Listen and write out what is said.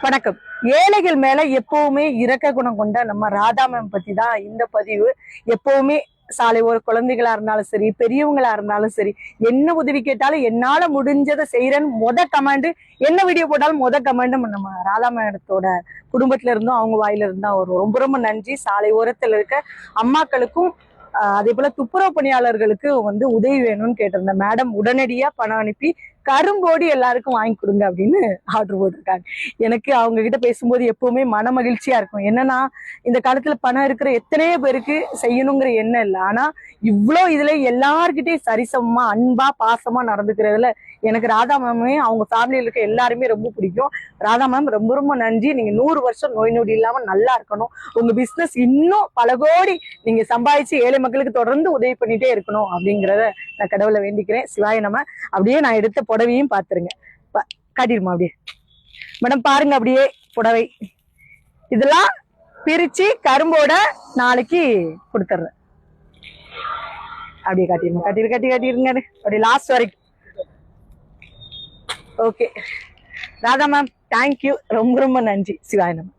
வணக்கம். ஏழைகள் மேல எப்பவுமே இரக்க குணம் கொண்ட நம்ம ராதா மேம் பத்தி தான் இந்த பதிவு. எப்பவுமே சாலை ஒரு குழந்தைகளா இருந்தாலும் சரி, பெரியவங்களா இருந்தாலும் சரி, என்ன உதவி கேட்டாலும் என்னால முடிஞ்சதை செய்யறேன்னு கமாண்டு, என்ன வீடியோ போட்டாலும் கமாண்டு நம்ம ராதா மேடத்தோட குடும்பத்துல இருந்தும் அவங்க வாயில இருந்தும் வரும். ரொம்ப ரொம்ப நன்றி. சாலை ஓரத்துல இருக்க அம்மாக்களுக்கும் அதே போல துப்புரவு பணியாளர்களுக்கு உதவி வேணும்னு கேட்டிருந்தேன். மேடம் உடனடியா பணம் அனுப்பி கரும்போடி எல்லாருக்கும் வாங்கி கொடுங்க அப்படின்னு ஆர்டர் போட்டிருக்காங்க. எனக்கு அவங்க கிட்ட பேசும்போது எப்பவுமே மன மகிழ்ச்சியா இருக்கும். என்னன்னா இந்த காலத்துல பணம் இருக்கிற எத்தனையோ பேருக்கு செய்யணுங்கிற எண்ணம் இல்லை. ஆனா இவ்வளோ இதுல எல்லார்கிட்டையும் சரிசமமா அன்பா பாசமா நடந்துக்கிறதுல எனக்கு ராதா மேமையும் அவங்க ஃபேமிலியில இருக்க எல்லாருமே ரொம்ப பிடிக்கும். ராதா மேம் ரொம்ப ரொம்ப நன்றி. நீங்க 100 வருஷம் நோய் நொடி இல்லாம நல்லா இருக்கணும். உங்க பிசினஸ் இன்னும் பல கோடி நீங்க சம்பாதிச்சு ஏழை மக்களுக்கு தொடர்ந்து உதவி பண்ணிட்டே இருக்கணும் அப்படிங்கிறத நான் கடவுளை வேண்டிக்கிறேன். சிவாய நம்ம அப்படியே நான் எடுத்த புடவையும் பாத்துருங்க. காட்டிடுமா அப்படியே மேடம், பாருங்க அப்படியே புடவை. இதெல்லாம் பிரிச்சு கரும்போட நாளைக்கு கொடுத்துட்றேன். அப்படியே காட்டிடுங்க, காட்டிருங்க அப்படியே லாஸ்ட் வரைக்கும். Okay Radha ma'am, thank you. ரொம்ப ரொம்ப நன்றி. சிவாய நம்ம.